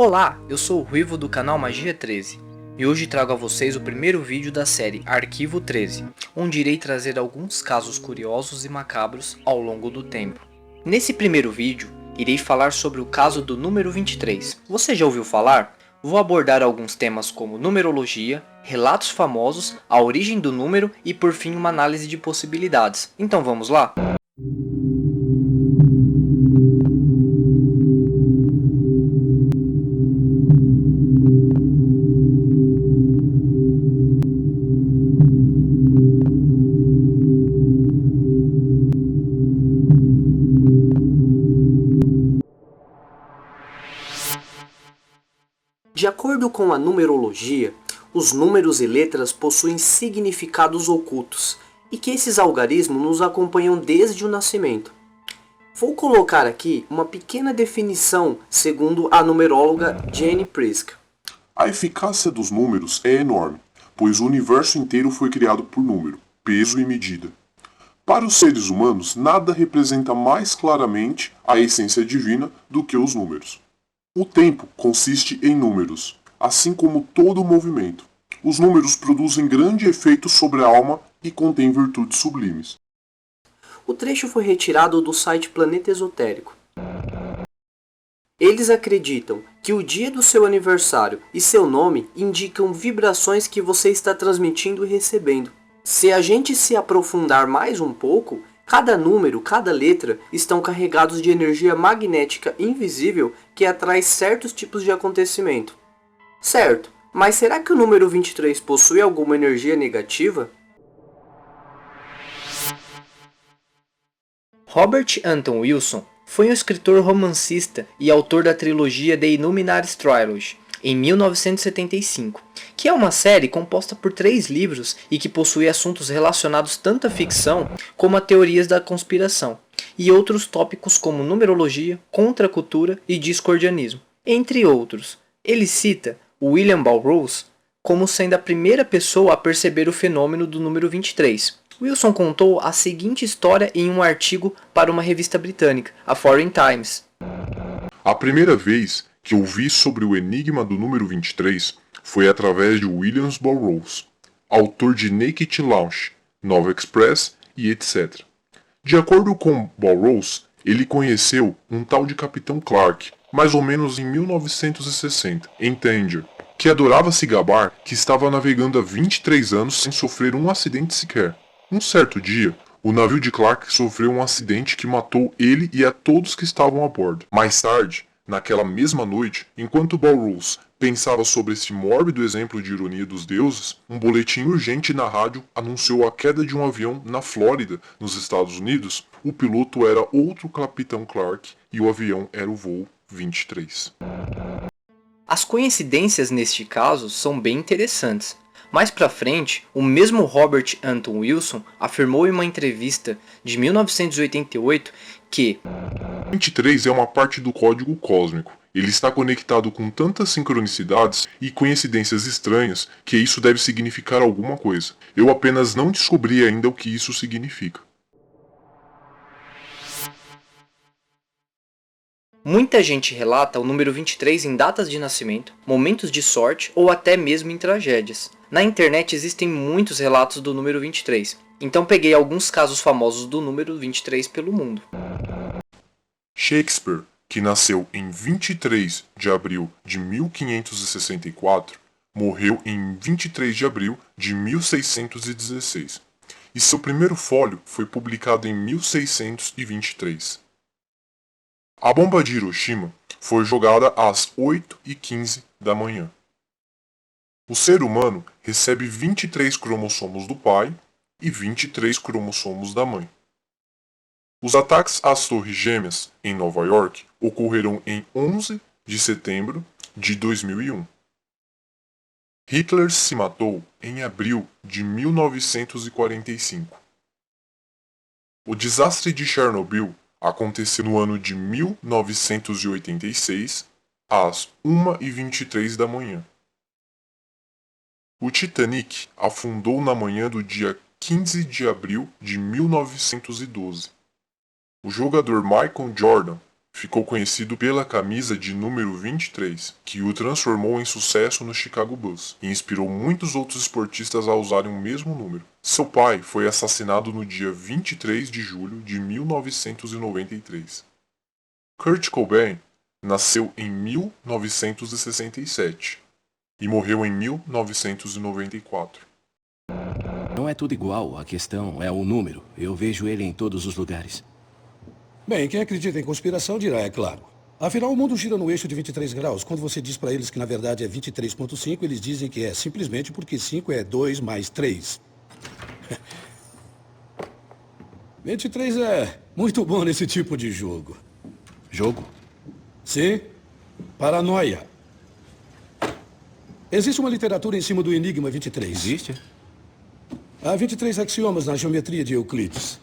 Olá, eu sou o Ruivo do canal Magia 13 e hoje trago a vocês o primeiro vídeo da série Arquivo 13, onde irei trazer alguns casos curiosos e macabros ao longo do tempo. Nesse primeiro vídeo, irei falar sobre o caso do número 23. Você já ouviu falar? Vou abordar alguns temas como numerologia, relatos famosos, a origem do número e por fim uma análise de possibilidades. Então vamos lá? De acordo com a numerologia, os números e letras possuem significados ocultos e que esses algarismos nos acompanham desde o nascimento. Vou colocar aqui uma pequena definição segundo a numeróloga Jane Prisk. A eficácia dos números é enorme, pois o universo inteiro foi criado por número, peso e medida. Para os seres humanos, nada representa mais claramente a essência divina do que os números. O tempo consiste em números, assim como todo o movimento. Os números produzem grande efeito sobre a alma e contêm virtudes sublimes. O trecho foi retirado do site Planeta Esotérico. Eles acreditam que o dia do seu aniversário e seu nome indicam vibrações que você está transmitindo e recebendo. Se a gente se aprofundar mais um pouco, cada número, cada letra estão carregados de energia magnética invisível que atrai certos tipos de acontecimento. Certo, mas será que o número 23 possui alguma energia negativa? Robert Anton Wilson foi um escritor romancista e autor da trilogia The Illuminatis Trilogy, em 1975, que é uma série composta por 3 livros e que possui assuntos relacionados tanto à ficção como a teorias da conspiração, e outros tópicos como numerologia, contracultura e discordianismo, entre outros. Ele cita William Burroughs como sendo a primeira pessoa a perceber o fenômeno do número 23. Wilson contou a seguinte história em um artigo para uma revista britânica, a Foreign Times. A primeira vez que ouvi sobre o enigma do número 23 foi através de William Burroughs, autor de Naked Lunch, Nova Express e etc. De acordo com Burroughs, ele conheceu um tal de Capitão Clark, mais ou menos em 1960, em Tanger, que adorava se gabar que estava navegando há 23 anos sem sofrer um acidente sequer. Um certo dia, o navio de Clark sofreu um acidente que matou ele e a todos que estavam a bordo. Mais tarde, naquela mesma noite, enquanto Burroughs pensava sobre esse mórbido exemplo de ironia dos deuses, um boletim urgente na rádio anunciou a queda de um avião na Flórida, nos Estados Unidos. O piloto era outro Capitão Clark e o avião era o voo 23. As coincidências neste caso são bem interessantes. Mais pra frente, o mesmo Robert Anton Wilson afirmou em uma entrevista de 1988 que 23 é uma parte do código cósmico. Ele está conectado com tantas sincronicidades e coincidências estranhas que isso deve significar alguma coisa. Eu apenas não descobri ainda o que isso significa. muita gente relata o número 23 em datas de nascimento, momentos de sorte ou até mesmo em tragédias. Na internet existem muitos relatos do número 23, então peguei alguns casos famosos do número 23 pelo mundo. Shakespeare, que nasceu em 23 de abril de 1564, morreu em 23 de abril de 1616, e seu primeiro fólio foi publicado em 1623. A bomba de Hiroshima foi jogada às 8h15 da manhã. O ser humano recebe 23 cromossomos do pai e 23 cromossomos da mãe. Os ataques às Torres Gêmeas, em Nova York, ocorreram em 11 de setembro de 2001. Hitler se matou em abril de 1945. O desastre de Chernobyl aconteceu no ano de 1986, às 1h23 da manhã. O Titanic afundou na manhã do dia 15 de abril de 1912. O jogador Michael Jordan ficou conhecido pela camisa de número 23, que o transformou em sucesso no Chicago Bulls e inspirou muitos outros esportistas a usarem o mesmo número. Seu pai foi assassinado no dia 23 de julho de 1993. Kurt Cobain nasceu em 1967 e morreu em 1994. Não é tudo igual, a questão é o número. Eu vejo ele em todos os lugares. Bem, quem acredita em conspiração dirá, é claro. Afinal, o mundo gira no eixo de 23 graus. Quando você diz para eles que na verdade é 23,5, eles dizem que é simplesmente porque 5 é 2 mais 3. 23 é muito bom nesse tipo de jogo. Jogo? Sim, paranoia. Existe uma literatura em cima do Enigma 23. Existe? Há 23 axiomas na geometria de Euclides.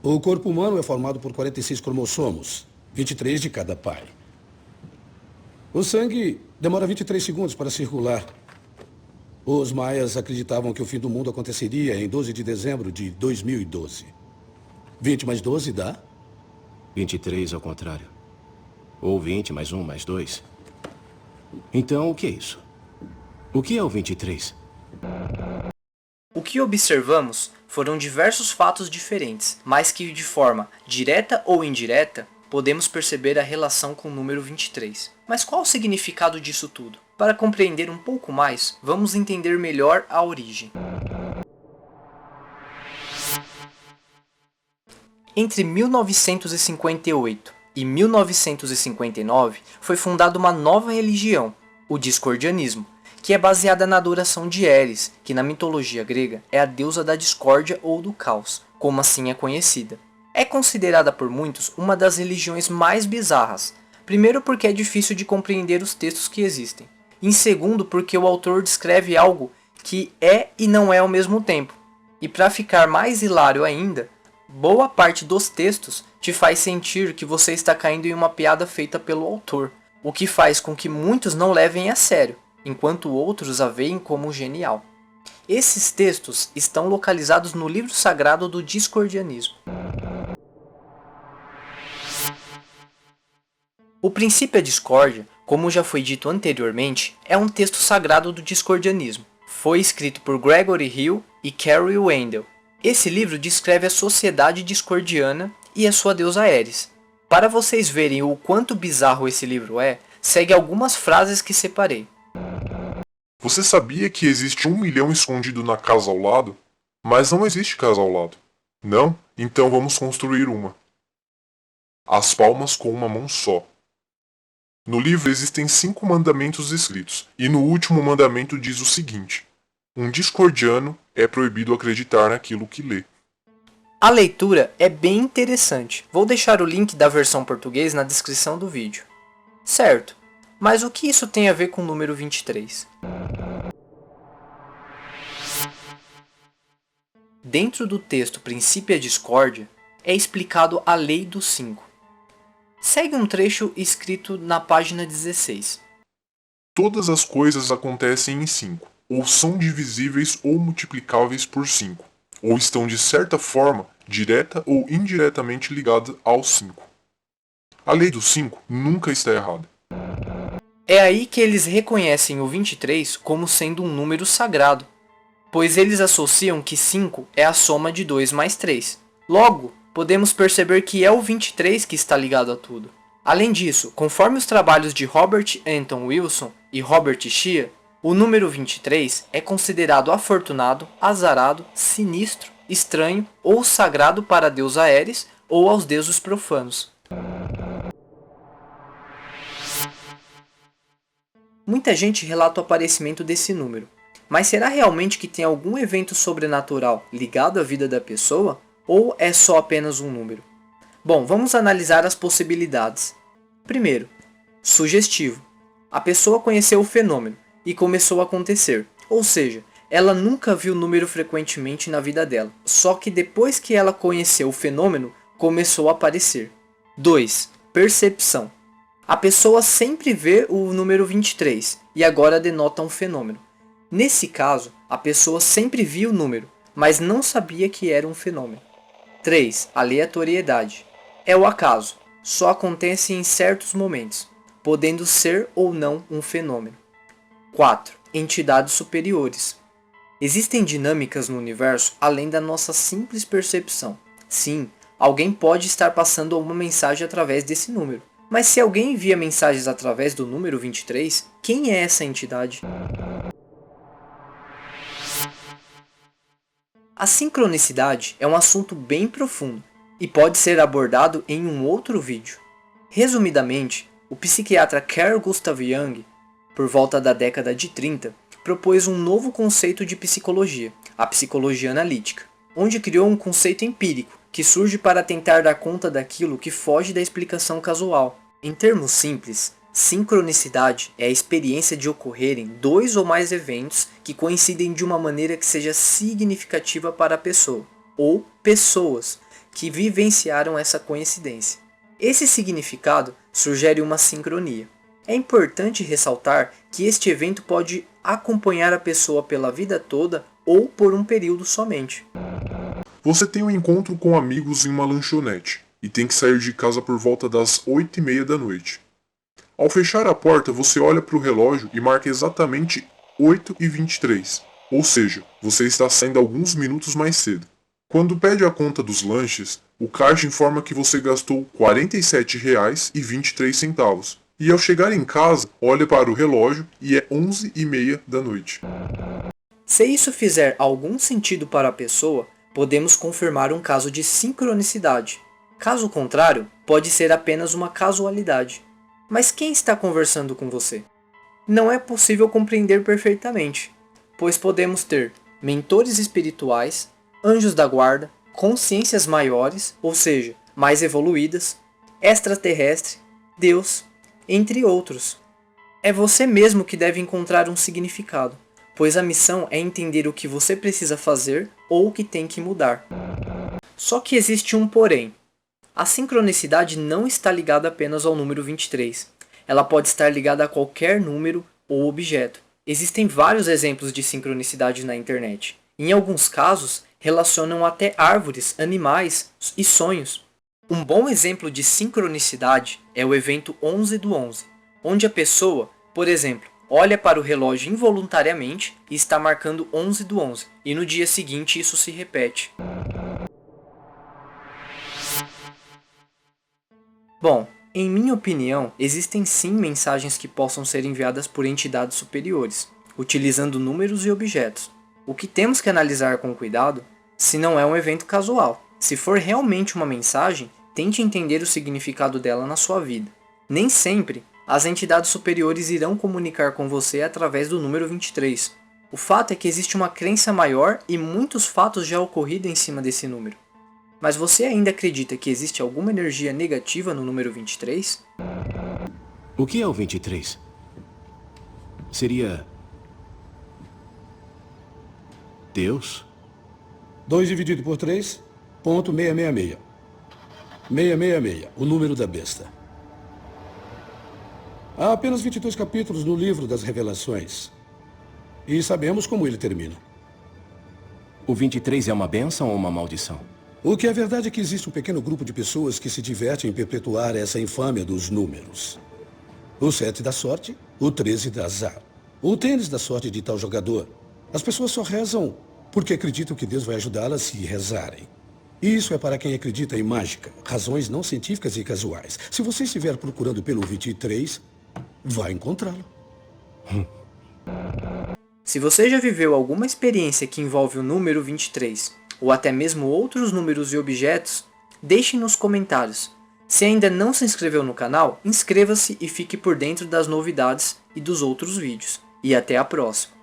O corpo humano é formado por 46 cromossomos, 23 de cada pai. O sangue demora 23 segundos para circular. Os maias acreditavam que o fim do mundo aconteceria em 12 de dezembro de 2012. 20 mais 12 dá? 23 ao contrário. Ou 20 mais 1 mais 2. Então, o que é isso? O que é o 23? O que observamos foram diversos fatos diferentes, mas que de forma direta ou indireta podemos perceber a relação com o número 23. Mas qual o significado disso tudo? Para compreender um pouco mais, vamos entender melhor a origem. Entre 1958 e 1959 foi fundada uma nova religião, o discordianismo, que é baseada na adoração de Eris, que na mitologia grega é a deusa da discórdia ou do caos, como assim é conhecida. É considerada por muitos uma das religiões mais bizarras, primeiro porque é difícil de compreender os textos que existem, e em segundo porque o autor descreve algo que é e não é ao mesmo tempo, e para ficar mais hilário ainda, boa parte dos textos te faz sentir que você está caindo em uma piada feita pelo autor, o que faz com que muitos não levem a sério, enquanto outros a veem como genial. Esses textos estão localizados no livro sagrado do discordianismo. O Princípio à Discórdia, como já foi dito anteriormente, é um texto sagrado do discordianismo. Foi escrito por Gregory Hill e Carrie Wendell. Esse livro descreve a sociedade discordiana e a sua deusa Eris. Para vocês verem o quanto bizarro esse livro é, segue algumas frases que separei. Você sabia que existe 1 milhão escondido na casa ao lado? Mas não existe casa ao lado. Não? Então vamos construir uma. As palmas com uma mão só. No livro existem 5 mandamentos escritos, e no último mandamento diz o seguinte: um discordiano é proibido acreditar naquilo que lê. A leitura é bem interessante. Vou deixar o link da versão português na descrição do vídeo. Certo, mas o que isso tem a ver com o número 23? Dentro do texto Princípio à Discórdia, é explicado a lei dos 5. Segue um trecho escrito na página 16. Todas as coisas acontecem em 5, ou são divisíveis ou multiplicáveis por 5, ou estão de certa forma, direta ou indiretamente ligadas aos 5. A lei dos 5 nunca está errada. É aí que eles reconhecem o 23 como sendo um número sagrado, pois eles associam que 5 é a soma de 2 mais 3. Logo, podemos perceber que é o 23 que está ligado a tudo. Além disso, conforme os trabalhos de Robert Anton Wilson e Robert Shea, o número 23 é considerado afortunado, azarado, sinistro, estranho ou sagrado para a deusa Eris ou aos deuses profanos. Muita gente relata o aparecimento desse número, mas será realmente que tem algum evento sobrenatural ligado à vida da pessoa? Ou é só apenas um número? Bom, vamos analisar as possibilidades. Primeiro, sugestivo. A pessoa conheceu o fenômeno e começou a acontecer, ou seja, ela nunca viu o número frequentemente na vida dela, só que depois que ela conheceu o fenômeno, começou a aparecer. 2. Percepção. A pessoa sempre vê o número 23 e agora denota um fenômeno. Nesse caso, a pessoa sempre via o número, mas não sabia que era um fenômeno. 3. Aleatoriedade. É o acaso. só acontece em certos momentos, podendo ser ou não um fenômeno. 4. Entidades superiores. Existem dinâmicas no universo além da nossa simples percepção. Sim, alguém pode estar passando uma mensagem através desse número. Mas se alguém envia mensagens através do número 23, quem é essa entidade? A sincronicidade é um assunto bem profundo e pode ser abordado em um outro vídeo. Resumidamente, o psiquiatra Carl Gustav Jung, por volta da década de 30, propôs um novo conceito de psicologia, a psicologia analítica, onde criou um conceito empírico que surge para tentar dar conta daquilo que foge da explicação casual. Em termos simples, sincronicidade é a experiência de ocorrerem dois ou mais eventos que coincidem de uma maneira que seja significativa para a pessoa, ou pessoas que vivenciaram essa coincidência. Esse significado sugere uma sincronia. É importante ressaltar que este evento pode acompanhar a pessoa pela vida toda ou por um período somente. Você tem um encontro com amigos em uma lanchonete e tem que sair de casa por volta das 8h30 da noite. Ao fechar a porta, você olha para o relógio e marca exatamente 8h23, ou seja, você está saindo alguns minutos mais cedo. Quando pede a conta dos lanches, o caixa informa que você gastou R$ 47,23. E ao chegar em casa, olha para o relógio e é 11h30 da noite. Se isso fizer algum sentido para a pessoa, podemos confirmar um caso de sincronicidade. Caso contrário, pode ser apenas uma casualidade. Mas quem está conversando com você? Não é possível compreender perfeitamente, pois podemos ter mentores espirituais, anjos da guarda, consciências maiores, ou seja, mais evoluídas, extraterrestre, Deus, entre outros. É você mesmo que deve encontrar um significado, pois a missão é entender o que você precisa fazer ou o que tem que mudar. Só que existe um porém. A sincronicidade não está ligada apenas ao número 23. Ela pode estar ligada a qualquer número ou objeto. Existem vários exemplos de sincronicidade na internet. Em alguns casos, relacionam até árvores, animais e sonhos. Um bom exemplo de sincronicidade é o evento 11/11, onde a pessoa, por exemplo, olha para o relógio involuntariamente e está marcando 11/11, e no dia seguinte isso se repete. Bom, em minha opinião, existem sim mensagens que possam ser enviadas por entidades superiores, utilizando números e objetos. O que temos que analisar com cuidado se não é um evento casual. Se for realmente uma mensagem, tente entender o significado dela na sua vida. Nem sempre as entidades superiores irão comunicar com você através do número 23. O fato é que existe uma crença maior e muitos fatos já ocorridos em cima desse número. Mas você ainda acredita que existe alguma energia negativa no número 23? O que é o 23? Seria... Deus? 2 dividido por 3, ponto 666. 666, o número da besta. Há apenas 22 capítulos no livro das Revelações. E sabemos como ele termina. O 23 é uma bênção ou uma maldição? O que é verdade é que existe um pequeno grupo de pessoas que se diverte em perpetuar essa infâmia dos números. O 7 dá sorte, o 13 dá azar. O tênis dá sorte de tal jogador. As pessoas só rezam porque acreditam que Deus vai ajudá-las se rezarem. Isso é para quem acredita em mágica, razões não científicas e casuais. Se você estiver procurando pelo 23, vai encontrá-lo. Se você já viveu alguma experiência que envolve o número 23, ou até mesmo outros números e objetos, deixe nos comentários. Se ainda não se inscreveu no canal, inscreva-se e fique por dentro das novidades e dos outros vídeos. E até a próxima!